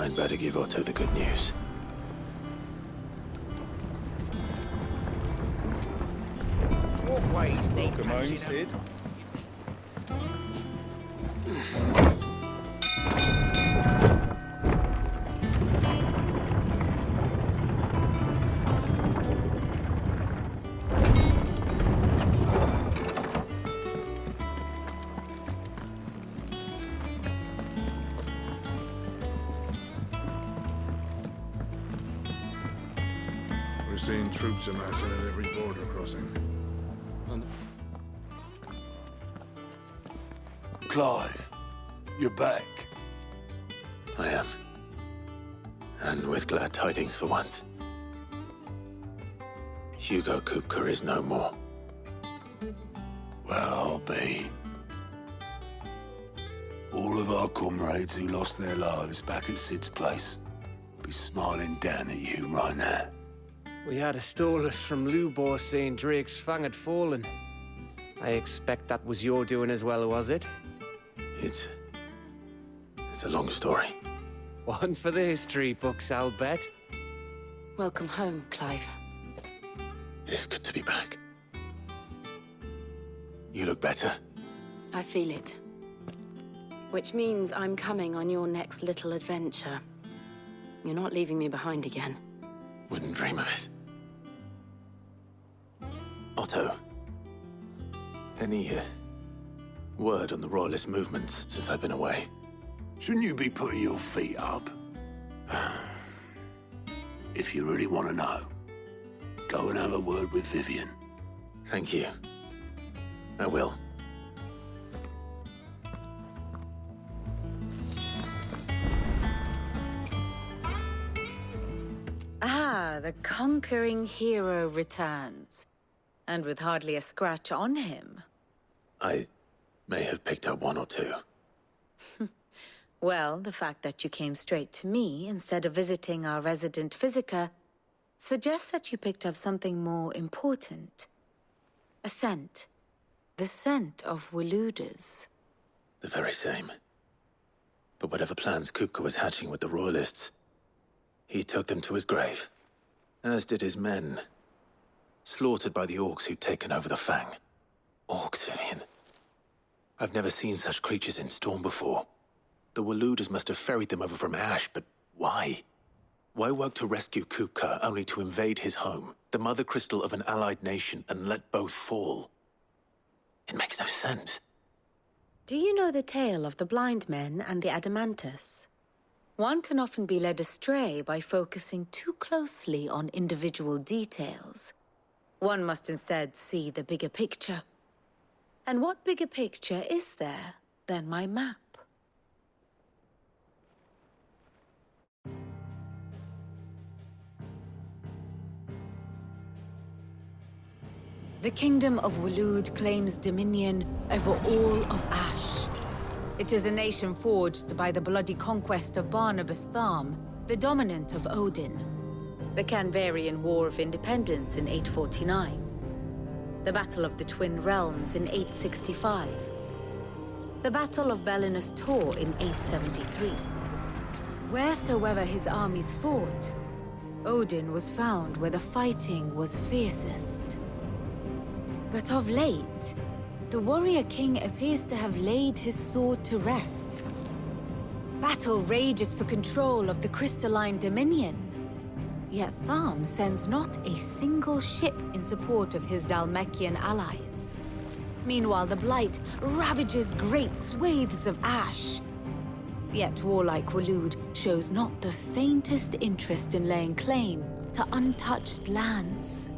I'd better give Otto the good news. Walkways need Welcome home, patching Sid. up. We're seeing troops amassing at every border crossing. Clive, you're back. I am. And with glad tidings for once. Hugo Kupka is no more. Well, I'll be. All of our comrades who lost their lives back at Sid's place will be smiling down at you right now. We had a stolus from Lubor saying Drake's fang had fallen. I expect that was your doing as well, was it? It's a long story. One for the history books, I'll bet. Welcome home, Clive. It's good to be back. You look better. I feel it. Which means I'm coming on your next little adventure. You're not leaving me behind again. Wouldn't dream of it. Otto, any word on the Royalist movements since I've been away? Shouldn't you be putting your feet up? If you really want to know, go and have a word with Vivian. Thank you. I will. Ah, the conquering hero returns. And with hardly a scratch on him. I may have picked up one or two. Well, the fact that you came straight to me instead of visiting our resident physiker suggests that you picked up something more important. A scent. The scent of Waludas. The very same. But whatever plans Kupka was hatching with the Royalists, he took them to his grave. As did his men. Slaughtered by the orcs who'd taken over the Fang. Orcs, Vivian. I've never seen such creatures in Storm before. The Waludas must have ferried them over from Ash, but why? Why work to rescue Kupka only to invade his home, the mother crystal of an allied nation, and let both fall? It makes no sense. Do you know the tale of the blind men and the Adamantus? One can often be led astray by focusing too closely on individual details. One must instead see the bigger picture. And what bigger picture is there than my map? The Kingdom of Waloed claims dominion over all of Ash. It is a nation forged by the bloody conquest of Barnabas Tharm, the dominant of Odin. The Canvarian War of Independence in 849. The Battle of the Twin Realms in 865. The Battle of Belinus Tor in 873. Wheresoever his armies fought, Odin was found where the fighting was fiercest. But of late, the warrior king appears to have laid his sword to rest. Battle rages for control of the crystalline dominion. Yet Tharm sends not a single ship in support of his Dhalmekian allies. Meanwhile, the Blight ravages great swathes of Ash. Yet warlike Waloed shows not the faintest interest in laying claim to untouched lands.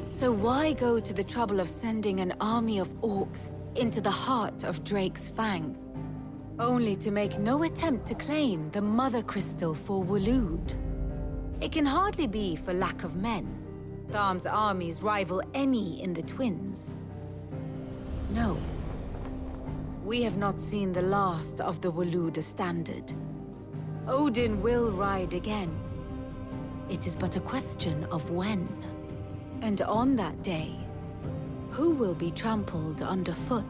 So why go to the trouble of sending an army of orcs into the heart of Drake's Fang, only to make no attempt to claim the Mother Crystal for Waloed? It can hardly be for lack of men. Tharm's armies rival any in the Twins. No. We have not seen the last of the Waluda standard. Odin will ride again. It is but a question of when. And on that day, who will be trampled underfoot?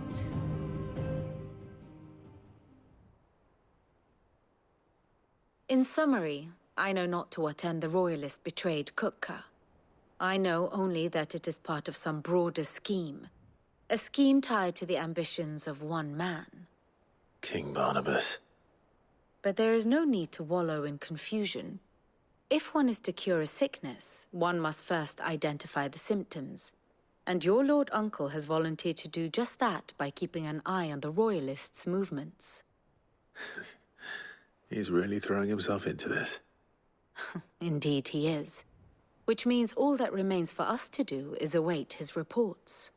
In summary, I know not to what end the Royalists betrayed Kupka. I know only that it is part of some broader scheme. A scheme tied to the ambitions of one man. King Barnabas. But there is no need to wallow in confusion. If one is to cure a sickness, one must first identify the symptoms. And your Lord Uncle has volunteered to do just that by keeping an eye on the Royalists' movements. He's really throwing himself into this. Indeed he is. Which means all that remains for us to do is await his reports.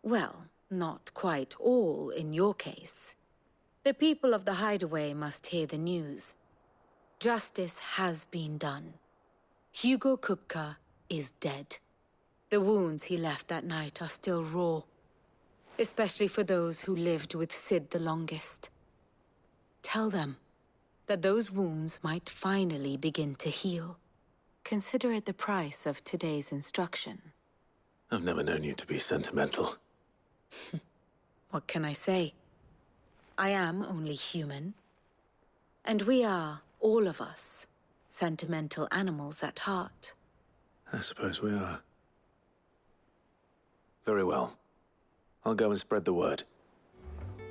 Well, not quite all in your case. The people of the Hideaway must hear the news. Justice has been done. Hugo Kupka is dead. The wounds he left that night are still raw, especially for those who lived with Sid the longest. Tell them that those wounds might finally begin to heal. Consider it the price of today's instruction. I've never known you to be sentimental. What can I say? I am only human. And we are, all of us, sentimental animals at heart. I suppose we are. Very well. I'll go and spread the word.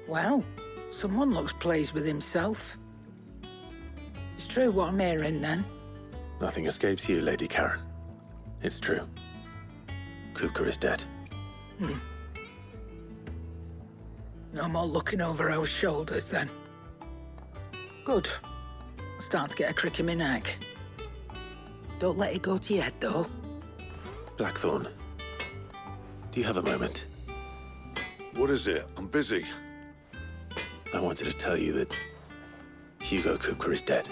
Well, someone looks pleased with himself. It's true what I'm hearing, then. Nothing escapes you, Lady Karen. It's true. Kupka is dead. No more looking over our shoulders, then. Good. I'm starting to get a crick in my neck. Don't let it go to your head, though. Blackthorn, do you have a moment? What is it? I'm busy. I wanted to tell you that Hugo Kupka is dead.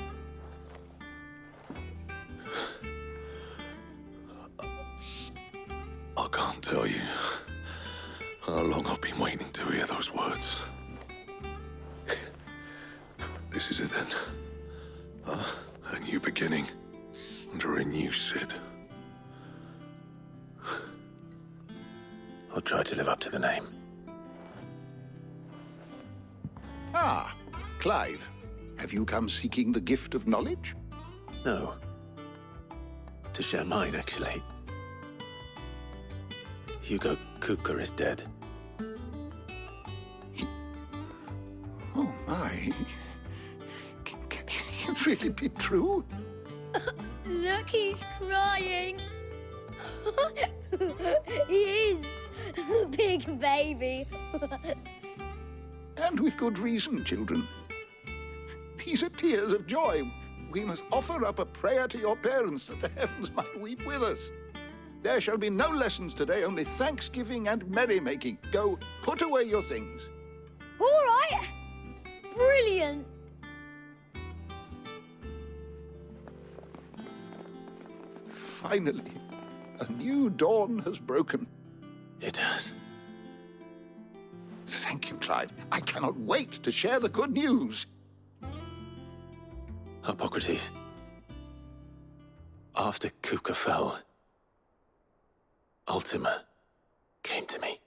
I can't tell you how long I've been waiting to hear those words. This is it then. A new beginning under a new Sid. I'll try to live up to the name. Ah, Clive. Have you come seeking the gift of knowledge? No. To share mine, actually. Hugo Kupka is dead. Oh, my. Can it really be true? Look, he's crying. He is. The big baby. And with good reason, children. These are tears of joy. We must offer up a prayer to your parents that the heavens might weep with us. There shall be no lessons today, only thanksgiving and merrymaking. Go, put away your things. All right. Brilliant. Finally, a new dawn has broken. It has. Thank you, Clive. I cannot wait to share the good news. Hippocrates. After Kupka fell, Ultima came to me.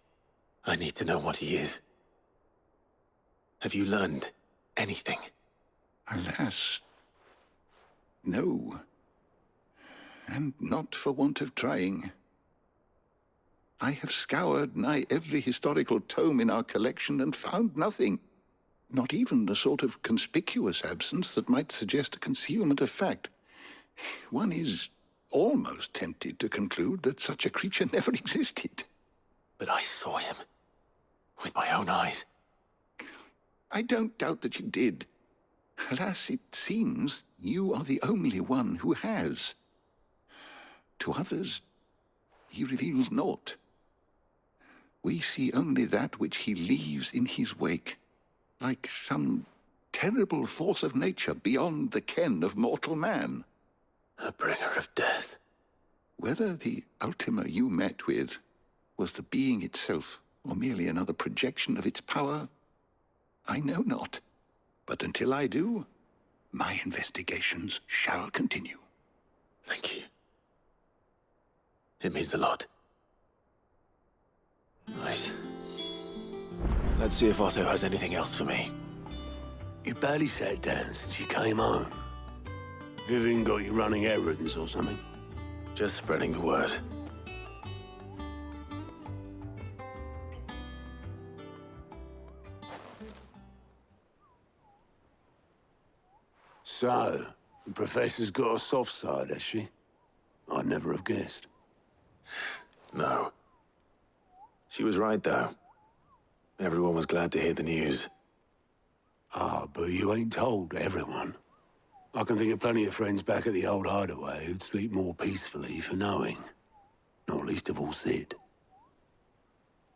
I need to know what he is. Have you learned anything? Alas, no. And not for want of trying. I have scoured nigh every historical tome in our collection and found nothing. Not even the sort of conspicuous absence that might suggest a concealment of fact. One is almost tempted to conclude that such a creature never existed. But I saw him. With my own eyes. I don't doubt that you did. Alas, it seems you are the only one who has. To others, he reveals naught. We see only that which he leaves in his wake, like some terrible force of nature beyond the ken of mortal man. A bringer of death. Whether the Ultima you met with was the being itself, or merely another projection of its power, I know not. But until I do, my investigations shall continue. Thank you. It means a lot. Right. Let's see if Otto has anything else for me. You barely sat down since you came home. Vivian got you running errands or something? Just spreading the word. So, the Professor's got a soft side, has she? I'd never have guessed. No. She was right, though. Everyone was glad to hear the news. Ah, but you ain't told everyone. I can think of plenty of friends back at the old hideaway who'd sleep more peacefully for knowing. Not least of all Sid.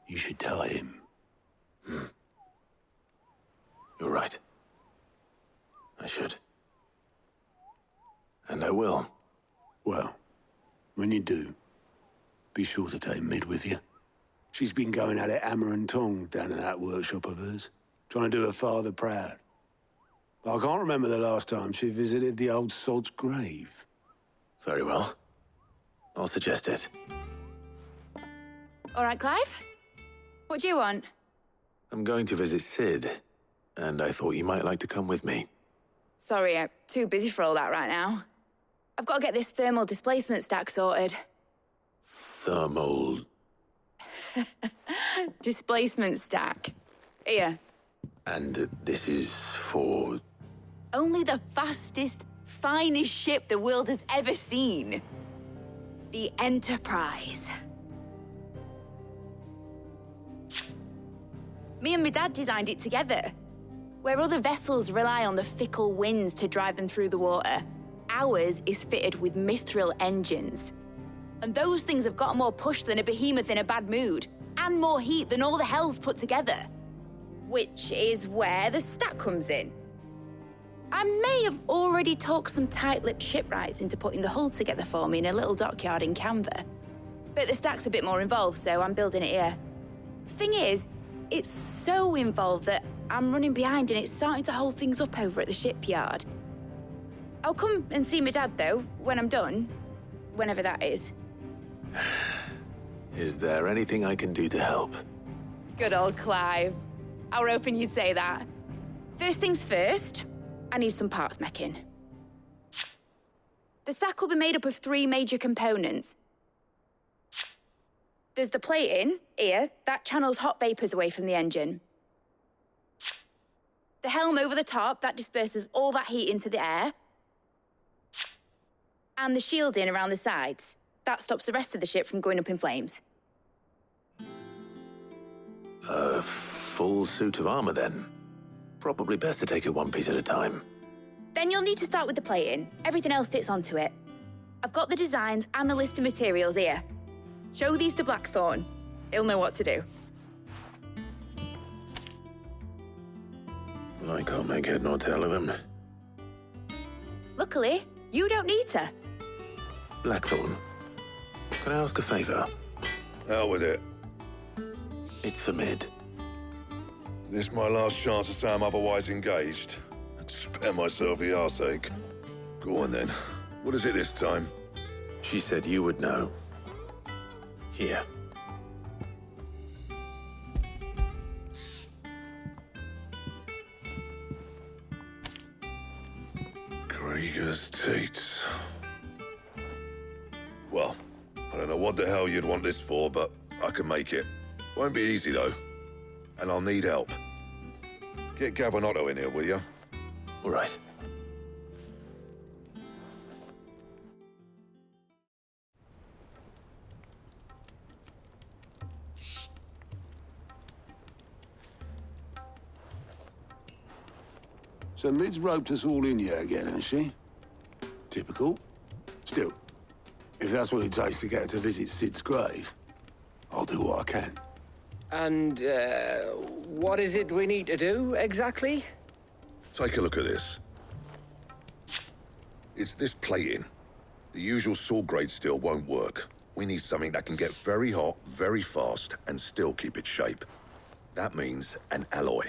You should tell him. You're right. I should. And I will. Well, when you do, be sure to take Mid with you. She's been going at it hammer and tongs down in that workshop of hers, trying to do her father proud. But I can't remember the last time she visited the old sod's grave. Very well. I'll suggest it. All right, Clive? What do you want? I'm going to visit Sid, and I thought you might like to come with me. Sorry, I'm too busy for all that right now. I've got to get this thermal displacement stack sorted. Thermal... Displacement stack. Here. And this is for... Only the fastest, finest ship the world has ever seen. The Enterprise. Me and my dad designed it together. Where other vessels rely on the fickle winds to drive them through the water, ours is fitted with mithril engines. And those things have got more push than a behemoth in a bad mood, and more heat than all the hells put together. Which is where the stack comes in. I may have already talked some tight-lipped shipwrights into putting the hull together for me in a little dockyard in Canva. But the stack's a bit more involved, so I'm building it here. Thing is, it's so involved that I'm running behind and it's starting to hold things up over at the shipyard. I'll come and see my dad, though, when I'm done. Whenever that is. Is there anything I can do to help? Good old Clive. I were hoping you'd say that. First things first, I need some parts meching. The stack will be made up of 3 major components. There's the plating, here, that channels hot vapors away from the engine. The helm over the top, that disperses all that heat into the air. And the shielding around the sides. That stops the rest of the ship from going up in flames. A full suit of armor, then. Probably best to take it one piece at a time. Then you'll need to start with the plating. Everything else fits onto it. I've got the designs and the list of materials here. Show these to Blackthorn. He'll know what to do. Well, I can't make head nor tail of them. Luckily, you don't need to. Blackthorn, can I ask a favor? Out with it. It's for Mid. This my last chance to say I'm otherwise engaged. I'd spare myself the arseache. Go on then. What is it this time? She said you would know. Here. Krieger's teats. Well, I don't know what the hell you'd want this for, but I can make it. Won't be easy, though. And I'll need help. Get Gavin-Otto in here, will you? All right. So Mid's roped us all in here again, has she? Typical. Still, if that's what it takes to get her to visit Sid's grave, I'll do what I can. And, what is it we need to do, exactly? Take a look at this. It's this plating. The usual sword-grade steel won't work. We need something that can get very hot, very fast, and still keep its shape. That means an alloy.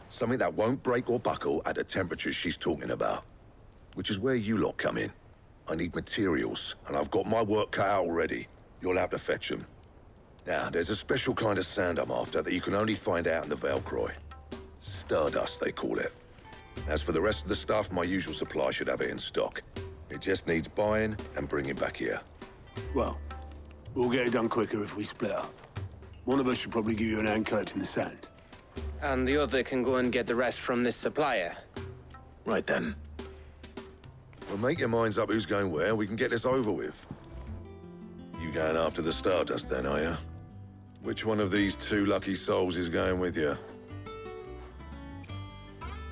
Something that won't break or buckle at the temperatures she's talking about. Which is where you lot come in. I need materials, and I've got my work cut out already. You'll have to fetch them. Now, there's a special kind of sand I'm after that you can only find out in the Valcroy. Stardust, they call it. As for the rest of the stuff, my usual supply should have it in stock. It just needs buying and bringing back here. Well, we'll get it done quicker if we split up. One of us should probably give you an hand collecting the sand. And the other can go and get the rest from this supplier. Right then. Well, make your minds up who's going where, we can get this over with. You going after the Stardust then, are you? Which one of these two lucky souls is going with you?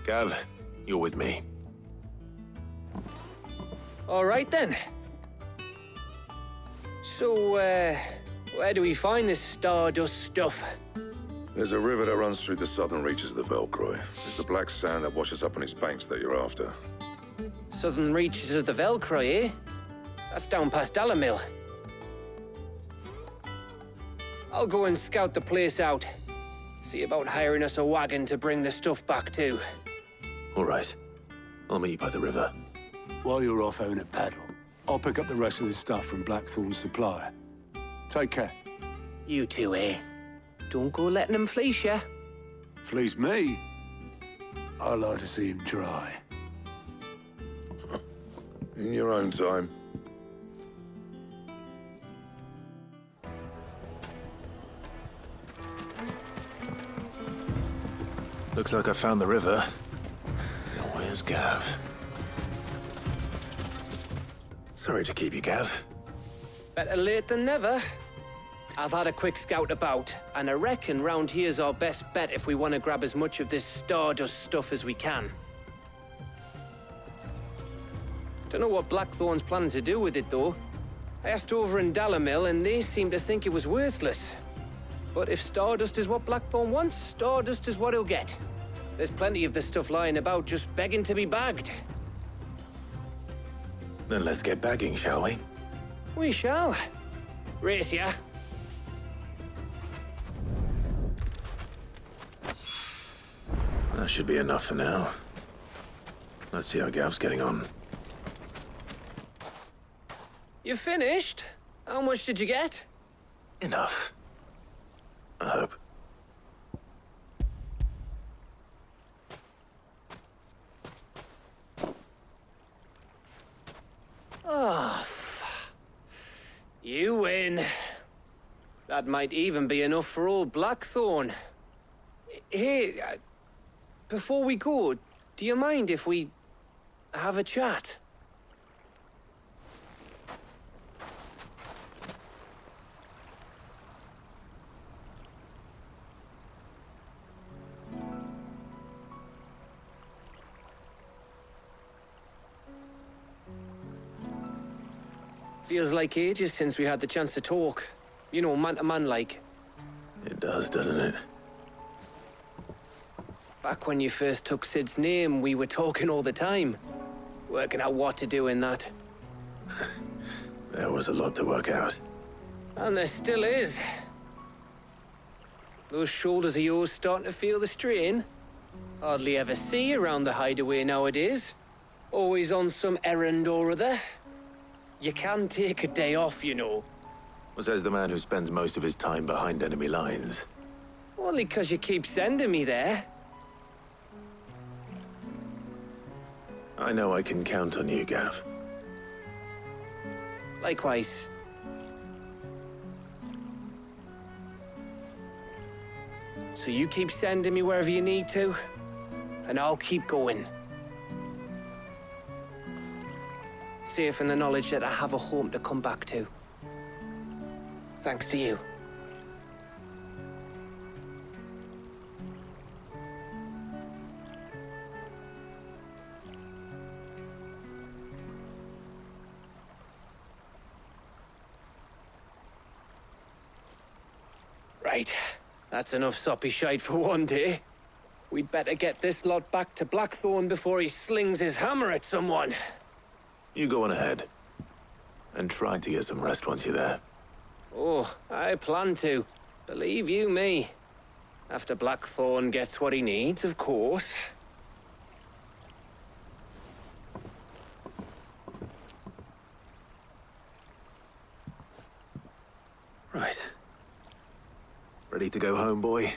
Gav, you're with me. All right then. So, where do we find this Stardust stuff? There's a river that runs through the southern reaches of the Velcroy. It's the black sand that washes up on its banks that you're after. Southern reaches of the Velcroy, eh? That's down past Dalamil. I'll go and scout the place out. See about hiring us a wagon to bring the stuff back to. All right. I'll meet you by the river. While you're off having a paddle, I'll pick up the rest of the stuff from Blackthorn's supplier. Take care. You two, eh? Don't go letting them fleece ya. Fleece me? I'd like to see him try. In your own time. Looks like I found the river. Now where's Gav? Sorry to keep you, Gav. Better late than never. I've had a quick scout about, and I reckon round here's our best bet if we want to grab as much of this Stardust stuff as we can. Don't know what Blackthorn's planning to do with it, though. I asked over in Dalamil, and they seem to think it was worthless. But if Stardust is what Blackthorn wants, Stardust is what he'll get. There's plenty of this stuff lying about, just begging to be bagged. Then let's get bagging, shall we? We shall. Race ya. That should be enough for now. Let's see how Gav's getting on. You finished? How much did you get? Enough. I hope. Oh, you win. That might even be enough for old Blackthorn. Hey, before we go, do you mind if we have a chat? Feels like ages since we had the chance to talk. You know, man to man like. It does, doesn't it? Back when you first took Sid's name, we were talking all the time. Working out what to do in that. There was a lot to work out. And there still is. Those shoulders of yours starting to feel the strain. Hardly ever see you around the hideaway nowadays. Always on some errand or other. You can take a day off, you know. Says the man who spends most of his time behind enemy lines. Only 'cause you keep sending me there. I know I can count on you, Gav. Likewise. So you keep sending me wherever you need to, and I'll keep going. Safe in the knowledge that I have a home to come back to. Thanks to you. Right. That's enough soppy shite for one day. We'd better get this lot back to Blackthorn before he slings his hammer at someone. You go on ahead. And try to get some rest once you're there. Oh, I plan to. Believe you me. After Blackthorn gets what he needs, of course. Right. Ready to go home, boy?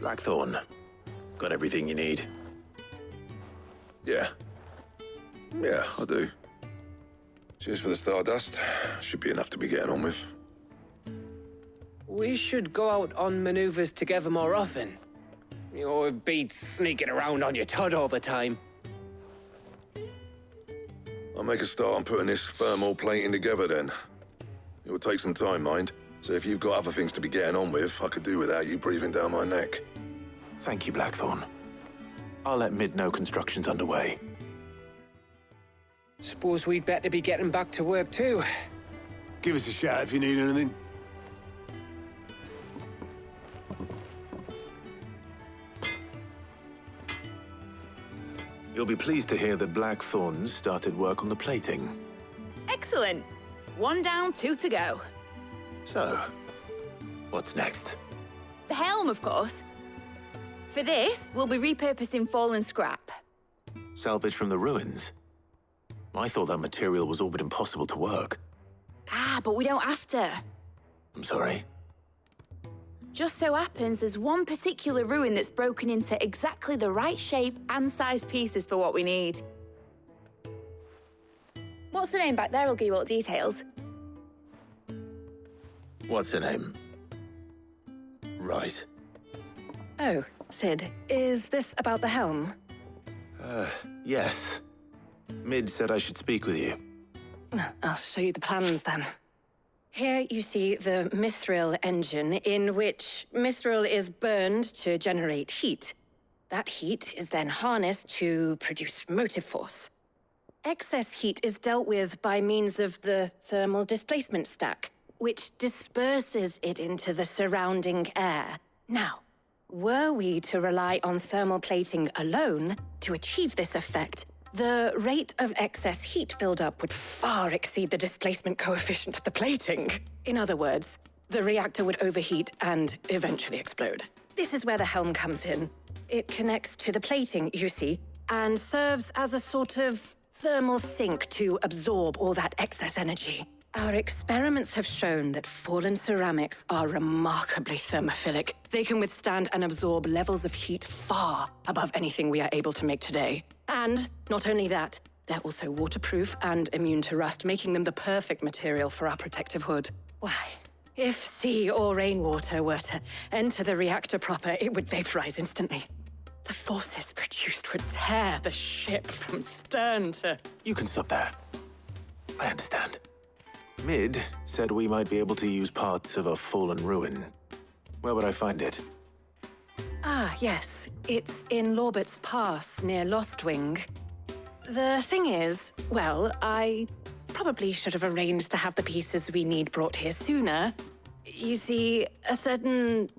Blackthorn. Got everything you need? Yeah. Yeah, I do. Cheers for the stardust. Should be enough to be getting on with. We should go out on maneuvers together more often. You'll be sneaking around on your Todd all the time. I'll make a start on putting this thermal plating together then. It will take some time, mind. So if you've got other things to be getting on with, I could do without you breathing down my neck. Thank you, Blackthorn. I'll let Mid know construction's underway. Suppose we'd better be getting back to work too. Give us a shout if you need anything. You'll be pleased to hear that Blackthorn started work on the plating. Excellent. 1 down, 2 to go. So, what's next? The helm, of course. For this, we'll be repurposing fallen scrap. Salvage from the ruins? I thought that material was all but impossible to work. Ah, but we don't have to. I'm sorry. Just so happens there's one particular ruin that's broken into exactly the right shape and size pieces for what we need. What's the name back there? I'll give you all the details. What's her name? Right. Oh, Sid, is this about the helm? Yes. Mid said I should speak with you. I'll show you the plans then. Here you see the mithril engine, in which mithril is burned to generate heat. That heat is then harnessed to produce motive force. Excess heat is dealt with by means of the thermal displacement stack, which disperses it into the surrounding air. Now, were we to rely on thermal plating alone to achieve this effect, the rate of excess heat buildup would far exceed the displacement coefficient of the plating. In other words, the reactor would overheat and eventually explode. This is where the helm comes in. It connects to the plating, you see, and serves as a sort of thermal sink to absorb all that excess energy. Our experiments have shown that fallen ceramics are remarkably thermophilic. They can withstand and absorb levels of heat far above anything we are able to make today. And not only that, they're also waterproof and immune to rust, making them the perfect material for our protective hood. Why, if sea or rainwater were to enter the reactor proper, it would vaporize instantly. The forces produced would tear the ship from stern to... You can stop there. I understand. Mid said we might be able to use parts of a fallen ruin. Where would I find it? Ah, yes. It's in Lorbert's Pass, near Lostwing. The thing is, well, I probably should have arranged to have the pieces we need brought here sooner. You see, a certain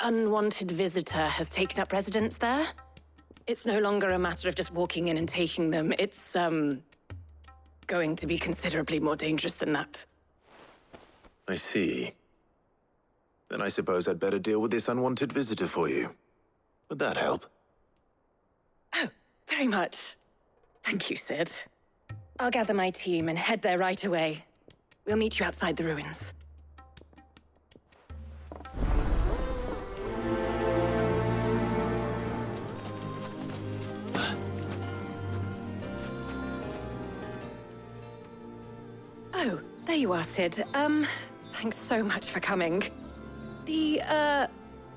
unwanted visitor has taken up residence there. It's no longer a matter of just walking in and taking them. It's, going to be considerably more dangerous than that. I see. Then I suppose I'd better deal with this unwanted visitor for you. Would that help? Oh, very much. Thank you, Sid. I'll gather my team and head there right away. We'll meet you outside the ruins. Oh, there you are, Sid. Thanks so much for coming. The,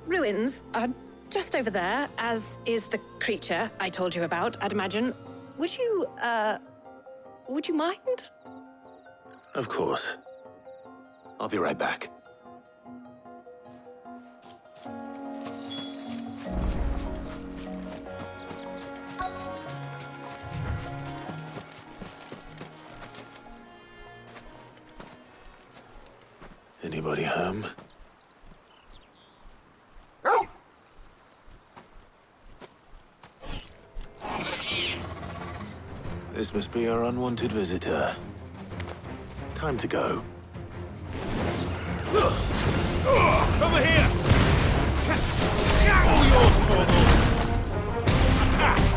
ruins are just over there, as is the creature I told you about, I'd imagine. Would you mind? Of course. I'll be right back. Anybody home? This must be our unwanted visitor. Time to go. Over here! All yours, Torvald! Attack!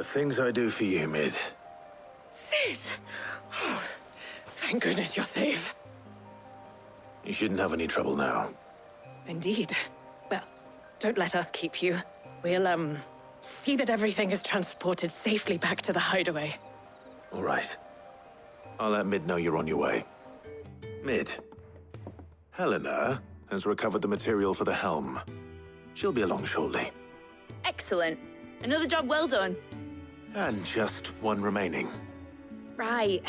things I do for you, Mid. Sid! Oh, thank goodness you're safe. You shouldn't have any trouble now. Indeed. Well, don't let us keep you. We'll, see that everything is transported safely back to the hideaway. All right. I'll let Mid know you're on your way. Mid. Helena has recovered the material for the helm. She'll be along shortly. Excellent. Another job well done. And just one remaining. Right.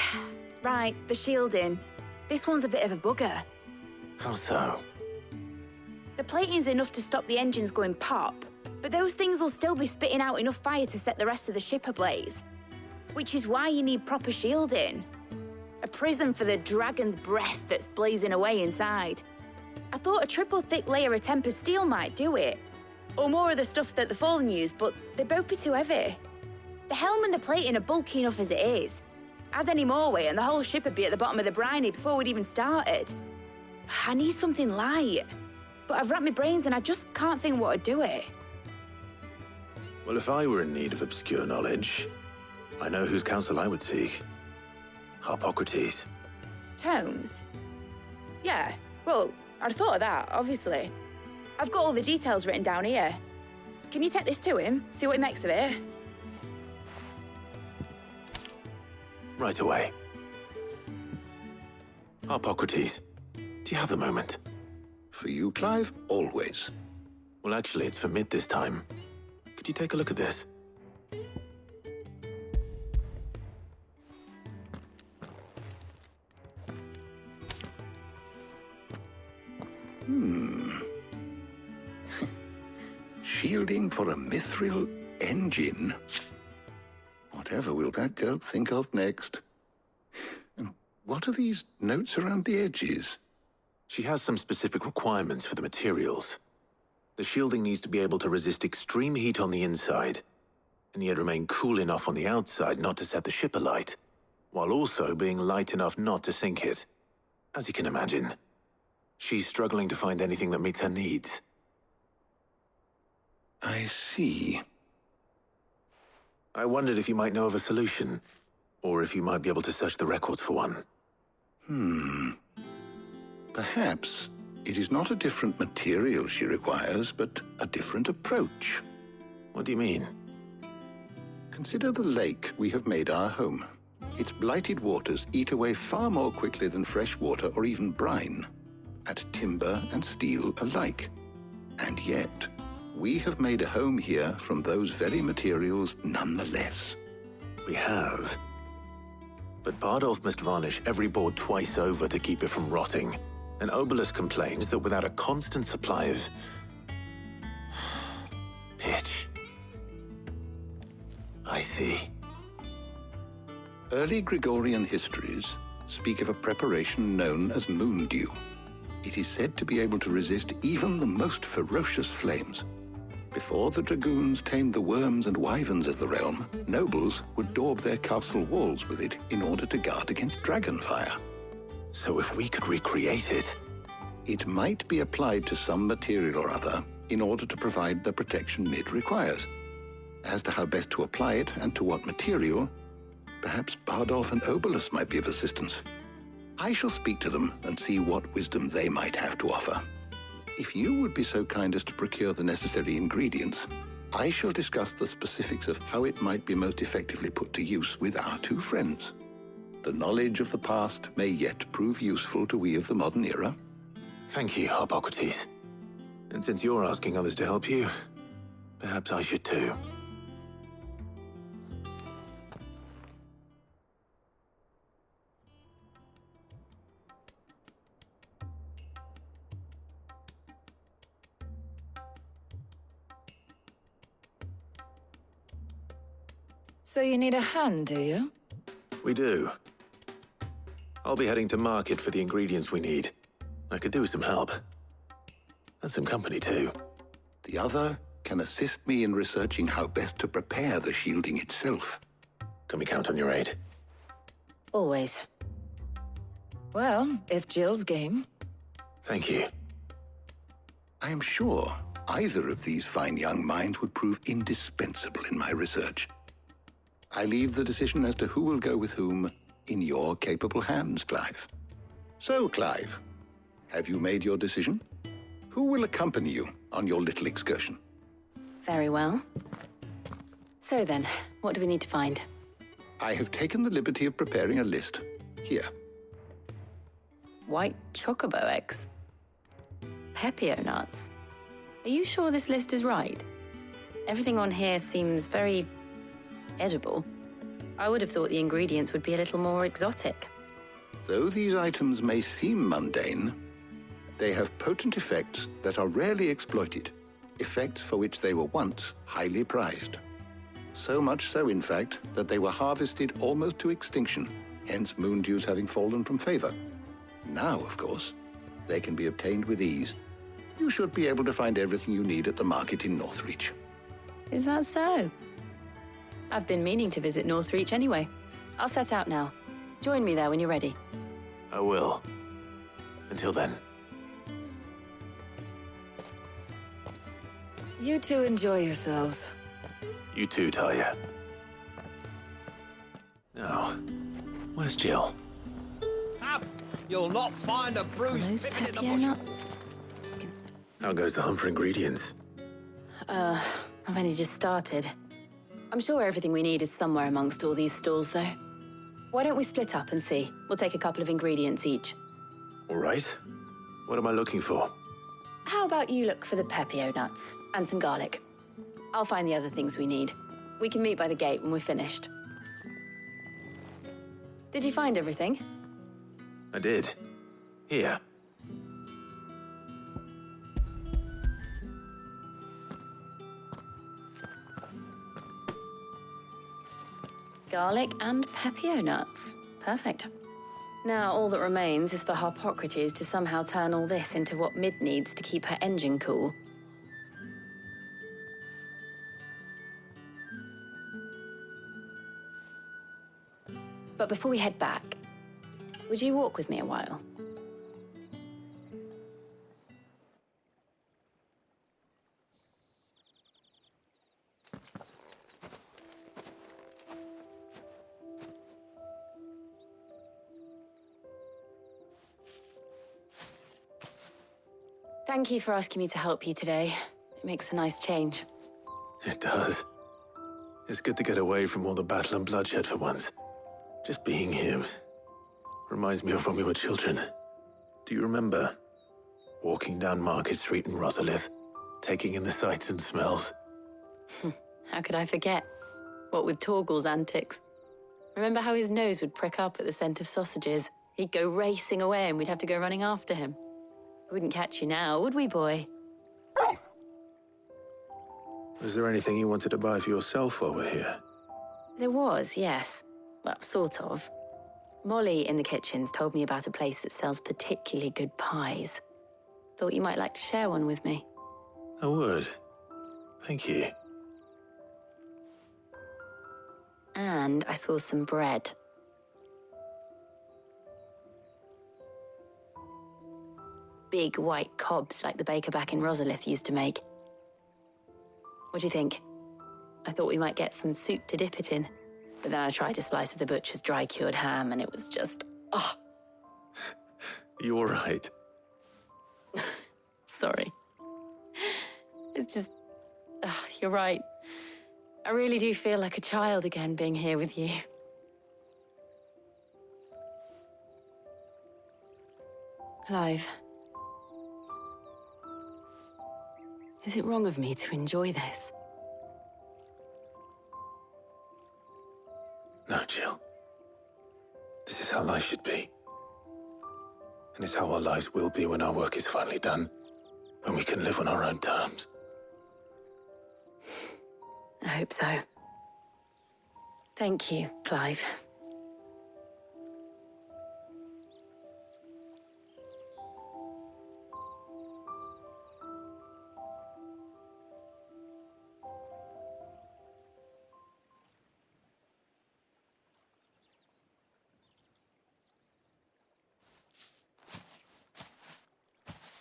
Right, the shielding. This one's a bit of a bugger. How so? The plating's enough to stop the engines going pop, but those things will still be spitting out enough fire to set the rest of the ship ablaze. Which is why you need proper shielding. A prison for the dragon's breath that's blazing away inside. I thought a triple thick layer of tempered steel might do it. Or more of the stuff that the Fallen use, but they'd both be too heavy. The helm and the plating are bulky enough as it is. Add any more weight and the whole ship would be at the bottom of the briny before we'd even started. I need something light. But I've racked my brains and I just can't think what would do it. Well, if I were in need of obscure knowledge, I know whose counsel I would seek. Harpocrates. Tomes? Yeah, well, I'd thought of that, obviously. I've got all the details written down here. Can you take this to him, see what he makes of it? Right away. Harpocrates, do you have a moment? For you, Clive, always. Well, actually, it's for Mid this time. Could you take a look at this? Shielding for a mithril engine? Whatever will that girl think of next? And what are these notes around the edges? She has some specific requirements for the materials. The shielding needs to be able to resist extreme heat on the inside, and yet remain cool enough on the outside not to set the ship alight, while also being light enough not to sink it. As you can imagine, she's struggling to find anything that meets her needs. I see. I wondered if you might know of a solution, or if you might be able to search the records for one. Perhaps it is not a different material she requires, but a different approach. What do you mean? Consider the lake we have made our home. Its blighted waters eat away far more quickly than fresh water or even brine, at timber and steel alike. And yet, we have made a home here from those very materials nonetheless. We have. But Bardolph must varnish every board twice over to keep it from rotting. And Obelus complains that without a constant supply of pitch. I see. Early Gregorian histories speak of a preparation known as moon dew. It is said to be able to resist even the most ferocious flames. Before the dragoons tamed the worms and wyverns of the realm, nobles would daub their castle walls with it in order to guard against dragon fire. So if we could recreate it... It might be applied to some material or other in order to provide the protection Mid requires. As to how best to apply it and to what material, perhaps Bardolph and Obelus might be of assistance. I shall speak to them and see what wisdom they might have to offer. If you would be so kind as to procure the necessary ingredients, I shall discuss the specifics of how it might be most effectively put to use with our two friends. The knowledge of the past may yet prove useful to we of the modern era. Thank you, Harpocrates. And since you're asking others to help you, perhaps I should too. So you need a hand, do you? We do. I'll be heading to market for the ingredients we need. I could do with some help. And some company, too. The other can assist me in researching how best to prepare the shielding itself. Can we count on your aid? Always. Well, if Jill's game. Thank you. I am sure either of these fine young minds would prove indispensable in my research. I leave the decision as to who will go with whom in your capable hands, Clive. So, Clive, have you made your decision? Who will accompany you on your little excursion? Very well. So then, what do we need to find? I have taken the liberty of preparing a list. Here. White chocobo eggs. Pepio nuts. Are you sure this list is right? Everything on here seems very edible. I would have thought the ingredients would be a little more exotic. Though these items may seem mundane, they have potent effects that are rarely exploited, effects for which they were once highly prized. So much so, in fact, that they were harvested almost to extinction, hence moon dews having fallen from favor. Now, of course, they can be obtained with ease. You should be able to find everything you need at the market in Northreach. Is that so? I've been meaning to visit Northreach anyway. I'll set out now. Join me there when you're ready. I will. Until then. You two enjoy yourselves. You too, Talia. Now, where's Jill? Up! You'll not find a bruised pippin in the Pepio bush. nuts? How goes the hunt for ingredients? I've only just started. I'm sure everything we need is somewhere amongst all these stalls, though. Why don't we split up and see? We'll take a couple of ingredients each. All right. What am I looking for? How about you look for the Pepio nuts and some garlic? I'll find the other things we need. We can meet by the gate when we're finished. Did you find everything? I did. Here. Garlic and Pepio nuts. Perfect. Now, all that remains is for Harpocrates to somehow turn all this into what Mid needs to keep her engine cool. But before we head back, would you walk with me a while? Thank you for asking me to help you today. It makes a nice change. It does. It's good to get away from all the battle and bloodshed for once. Just being here reminds me of when we were children. Do you remember? Walking down Market Street in Rosalith, taking in the sights and smells. How could I forget? What with Torgal's antics. Remember how his nose would prick up at the scent of sausages? He'd go racing away and we'd have to go running after him. We wouldn't catch you now, would we, boy? Was there anything you wanted to buy for yourself while we're here? There was, yes. Well, sort of. Molly in the kitchens told me about a place that sells particularly good pies. Thought you might like to share one with me. I would. Thank you. And I saw some bread. Big white cobs like the baker back in Rosalith used to make. What do you think? I thought we might get some soup to dip it in. But then I tried a slice of the butcher's dry-cured ham and it was just... oh. You all right? Sorry. It's just... you're right. I really do feel like a child again being here with you. Clive. Is it wrong of me to enjoy this? No, Jill. This is how life should be. And it's how our lives will be when our work is finally done. When we can live on our own terms. I hope so. Thank you, Clive.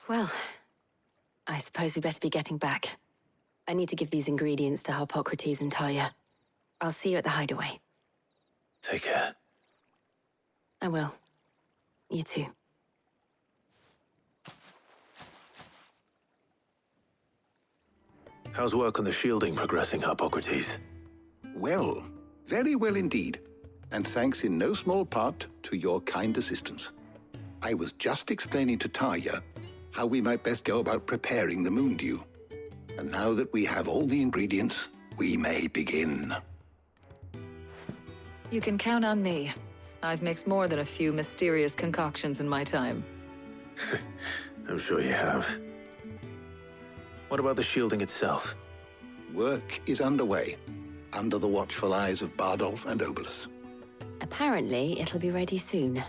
Well, I suppose we better be getting back. I need to give these ingredients to Harpocrates and Talia. I'll see you at the hideaway. Take care. I will. You too. How's work on the shielding progressing, Hippocrates? Well, very well indeed. And thanks in no small part to your kind assistance. I was just explaining to Tarja how we might best go about preparing the moon dew. And now that we have all the ingredients, we may begin. You can count on me. I've mixed more than a few mysterious concoctions in my time. I'm sure you have. What about the shielding itself? Work is underway, under the watchful eyes of Bardolph and Obolus. Apparently, it'll be ready soon.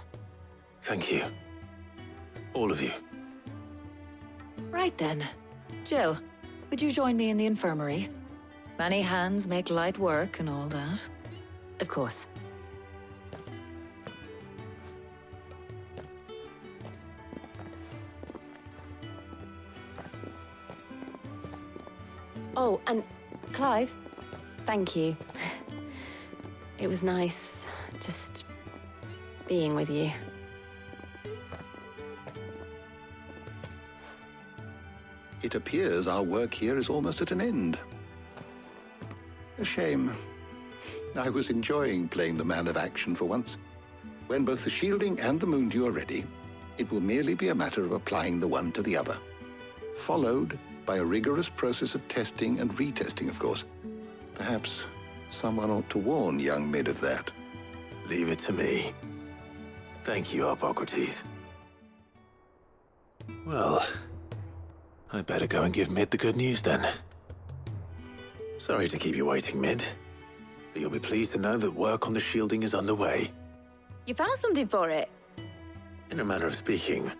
Thank you. All of you. Right then. Jill, would you join me in the infirmary? Many hands make light work and all that. Of course. Oh, and Clive, thank you. It was nice just being with you. It appears our work here is almost at an end. A shame. I was enjoying playing the man of action for once. When both the shielding and the moon dew are ready, it will merely be a matter of applying the one to the other. Followed by a rigorous process of testing and retesting, of course. Perhaps someone ought to warn young Mid of that. Leave it to me. Thank you, Hippocrates. Well, I better go and give Mid the good news then. Sorry to keep you waiting, Mid, but you'll be pleased to know that work on the shielding is underway. You found something for it? In a manner of speaking,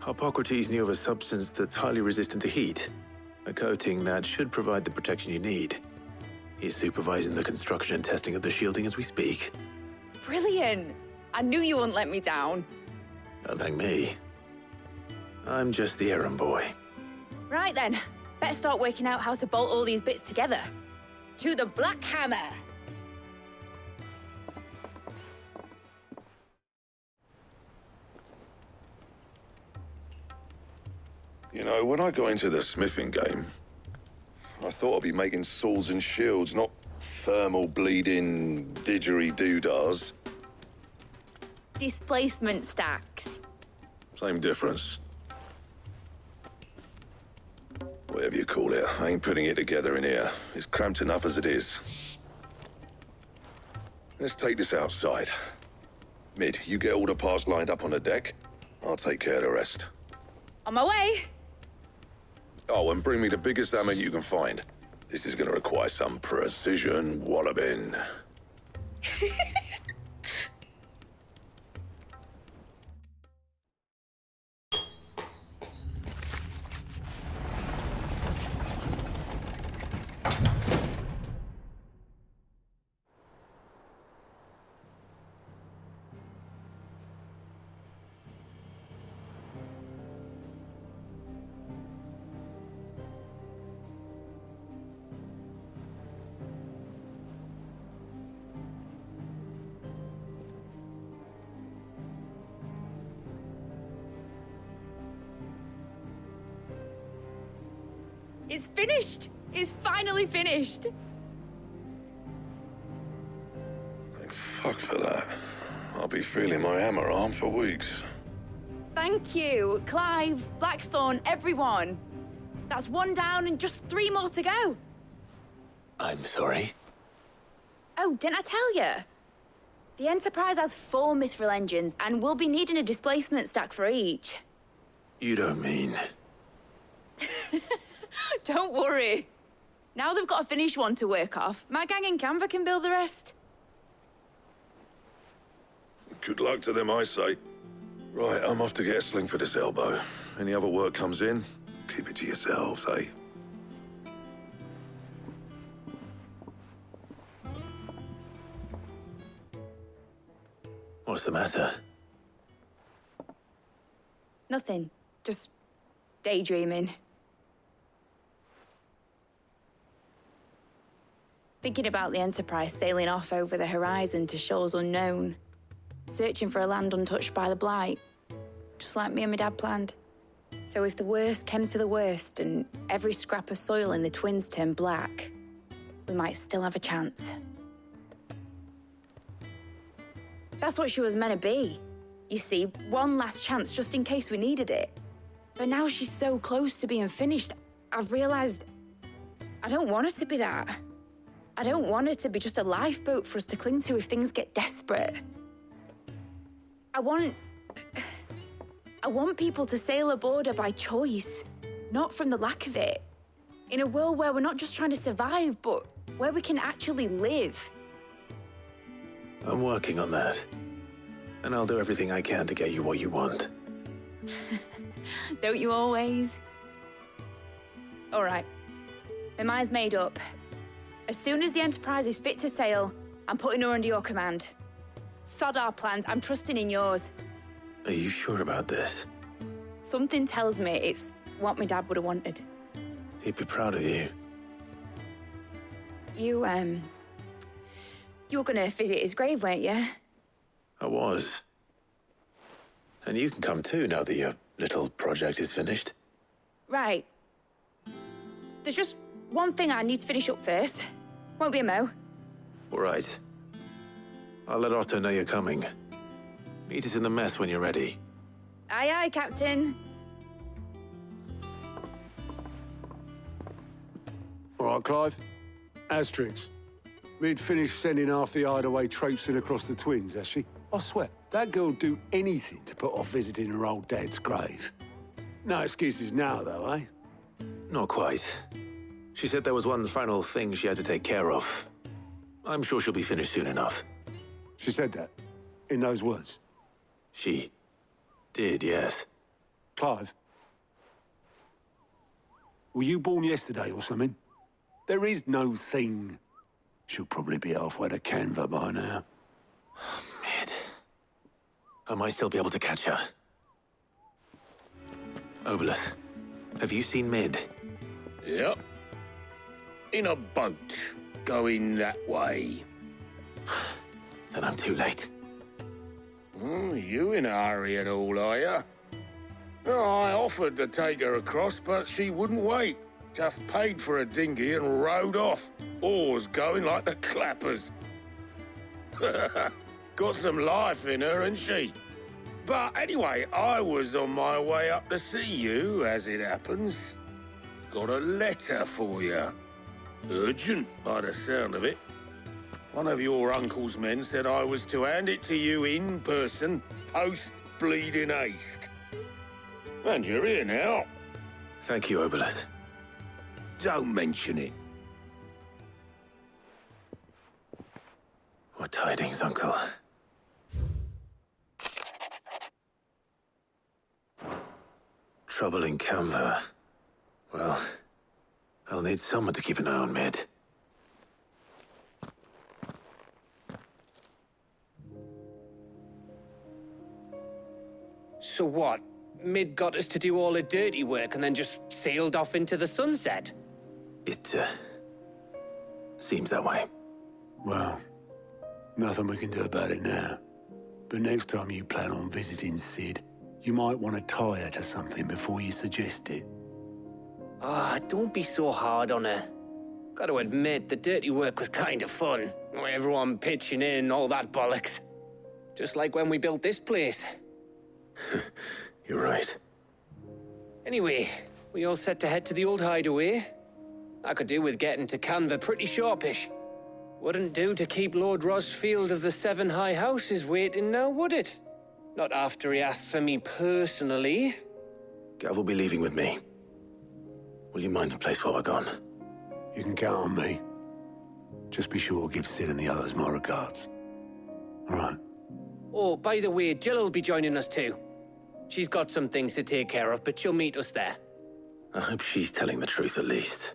Hippocrates knew of a substance that's highly resistant to heat, a coating that should provide the protection you need. He's supervising the construction and testing of the shielding as we speak. Brilliant! I knew you wouldn't let me down. Don't thank me. I'm just the errand boy. Right then, better start working out how to bolt all these bits together. To the Black Hammer! You know, when I got into the smithing game, I thought I'd be making swords and shields, not thermal bleeding didgeridoo-dahs. Displacement stacks. Same difference. Whatever you call it, I ain't putting it together in here. It's cramped enough as it is. Let's take this outside. Mid, you get all the parts lined up on the deck. I'll take care of the rest. On my way! Oh, and bring me the biggest hammer you can find. This is gonna require some precision walloping. It's finished! It's finally finished! Thank fuck for that. I'll be feeling my hammer arm for weeks. Thank you, Clive, Blackthorn, everyone. That's one down and just 3 more to go. I'm sorry. Oh, didn't I tell you? The Enterprise has 4 mithril engines, and we'll be needing a displacement stack for each. You don't mean... Don't worry. Now they've got a finished one to work off, my gang in Canva can build the rest. Good luck to them, I say. Right, I'm off to get a sling for this elbow. Any other work comes in, keep it to yourselves, eh? What's the matter? Nothing. Just daydreaming. Thinking about the Enterprise sailing off over the horizon to shores unknown, searching for a land untouched by the Blight, just like me and my dad planned. So if the worst came to the worst and every scrap of soil in the Twins turned black, we might still have a chance. That's what she was meant to be. You see, one last chance just in case we needed it. But now she's so close to being finished, I've realized I don't want her to be that. I don't want her to be just a lifeboat for us to cling to if things get desperate. I want people to sail aboard her by choice, not from the lack of it. In a world where we're not just trying to survive, but where we can actually live. I'm working on that. And I'll do everything I can to get you what you want. Don't you always? All right. My mind's made up. As soon as the Enterprise is fit to sail, I'm putting her under your command. Sod our plans, I'm trusting in yours. Are you sure about this? Something tells me it's what my dad would have wanted. He'd be proud of you. You were gonna visit his grave, weren't you? I was. And you can come too now that your little project is finished. Right. There's just one thing I need to finish up first. Won't be a mo. All right. I'll let Otto know you're coming. Meet us in the mess when you're ready. Aye, aye, Captain. All right, Clive. Asterix. We'd finished sending half the hideaway traipsing across the Twins, has she? I swear, that girl'd do anything to put off visiting her old dad's grave. No excuses now, though, eh? Not quite. She said there was one final thing she had to take care of. I'm sure she'll be finished soon enough. She said that? In those words? She did, yes. Clive? Were you born yesterday or something? There is no thing. She'll probably be halfway to Canva by now. Mid. I might still be able to catch her. Obolus, have you seen Mid? Yep. In a boat, going that way. Then I'm too late. You in a hurry and all, are you? Oh, I offered to take her across, but she wouldn't wait. Just paid for a dinghy and rowed off. Oars going like the clappers. Got some life in her, ain't she? But anyway, I was on my way up to see you, as it happens. Got a letter for you. Urgent, by the sound of it. One of your uncle's men said I was to hand it to you in person, post-bleeding haste. And you're here now. Thank you, Obolus. Don't mention it. What tidings, Uncle? Trouble in Canva. Well, I'll need someone to keep an eye on Mid. So what? Mid got us to do all the dirty work and then just sailed off into the sunset? It, seems that way. Well, nothing we can do about it now. But next time you plan on visiting Sid, you might want to tie her to something before you suggest it. Ah, don't be so hard on her. Gotta admit, the dirty work was kind of fun. Everyone pitching in, all that bollocks. Just like when we built this place. You're right. Anyway, we all set to head to the old hideaway. I could do with getting to Canva pretty sharpish. Wouldn't do to keep Lord Rosfield of the Seven High Houses waiting now, would it? Not after he asked for me personally. Gav will be leaving with me. Will you mind the place while we're gone? You can count on me. Just be sure to give Sid and the others my regards. All right. Oh, by the way, Jill will be joining us too. She's got some things to take care of, but she'll meet us there. I hope she's telling the truth at least.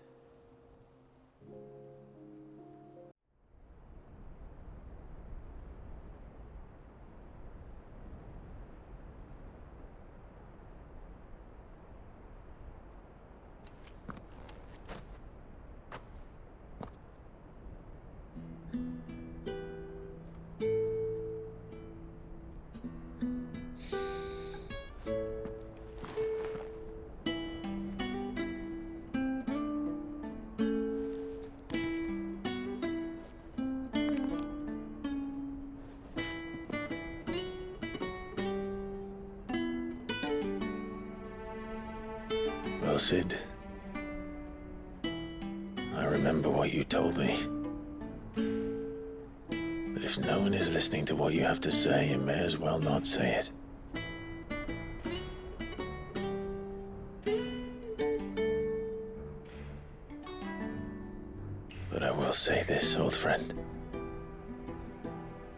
Well, Sid, I remember what you told me. But if no one is listening to what you have to say, you may as well not say it. But I will say this, old friend.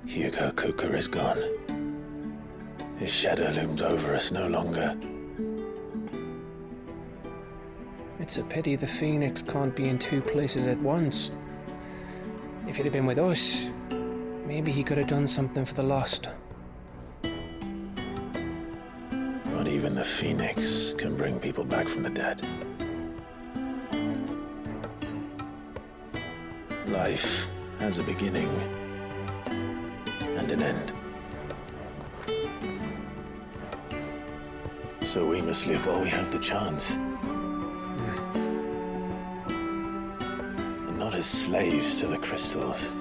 Hugo Kuka is gone. His shadow looms over us no longer. It's a pity the Phoenix can't be in two places at once. If he'd have been with us, maybe he could have done something for the lost. Not even the Phoenix can bring people back from the dead. Life has a beginning and an end. So we must live while we have the chance. And not as slaves to the crystals,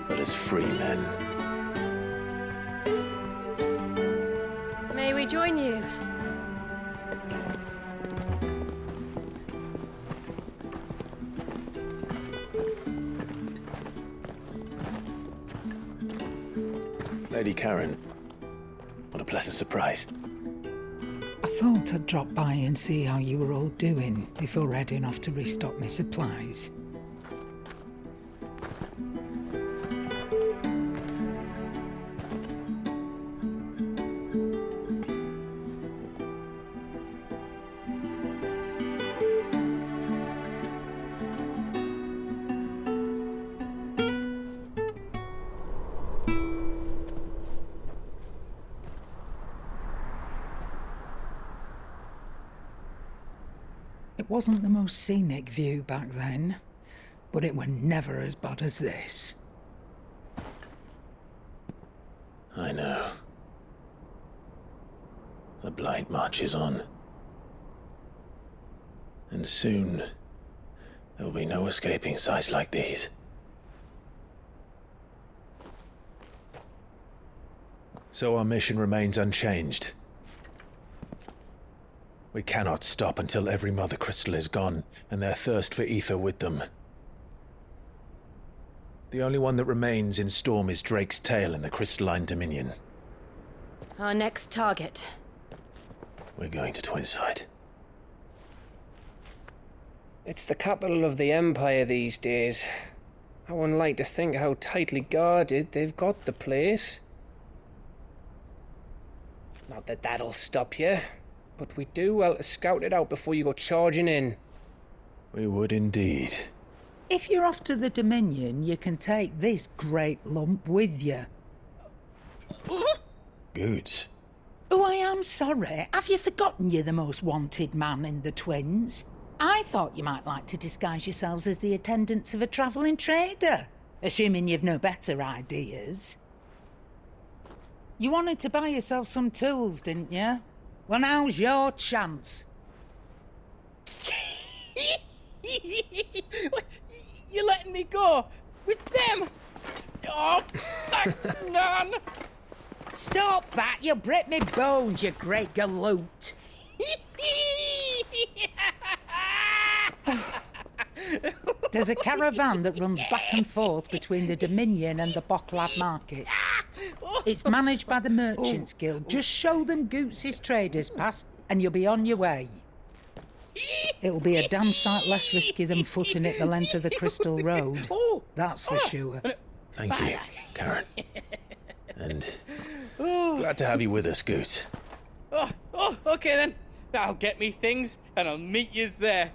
but as free men. May we join you? Lady Karen, what a pleasant surprise. I thought I'd drop by and see how you were all doing before heading off to restock my supplies. It wasn't the most scenic view back then, but it were never as bad as this. I know. The Blight marches on. And soon, there'll be no escaping sights like these. So our mission remains unchanged. We cannot stop until every Mother Crystal is gone, and their thirst for ether with them. The only one that remains in Storm is Drake's Tail in the Crystalline Dominion. Our next target. We're going to Twinside. It's the capital of the Empire these days. I wouldn't like to think how tightly guarded they've got the place. Not that that'll stop you, but we do well to scout it out before you go charging in. We would indeed. If you're off to the Dominion, you can take this great lump with you. Goods. Oh, I am sorry. Have you forgotten you're the most wanted man in the Twins? I thought you might like to disguise yourselves as the attendants of a travelling trader, assuming you've no better ideas. You wanted to buy yourself some tools, didn't you? Well, now's your chance. You're letting me go? With them? Oh, thanks, Nan! Stop that! You'll break me bones, you great galoot! There's a caravan that runs back and forth between the Dominion and the Bocklad markets. It's managed by the Merchants Guild. Just show them Goots' traders pass and you'll be on your way. It'll be a damn sight less risky than footing it the length of the Crystal Road. That's for sure. Thank you, Karen. And glad to have you with us, Goots. Okay then. I'll get me things and I'll meet yous there.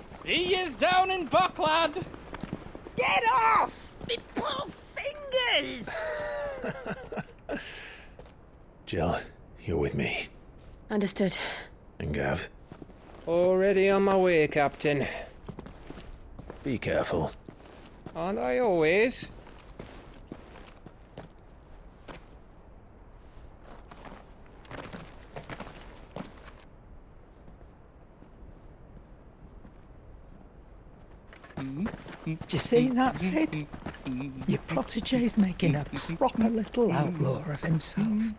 See yous down in Bocklad. Get off! Me poor fingers! Jill, you're with me. Understood. And Gav? Already on my way, Captain. Be careful. Aren't I always? Do you see that, Sid? Your protege's making a proper little outlaw of himself.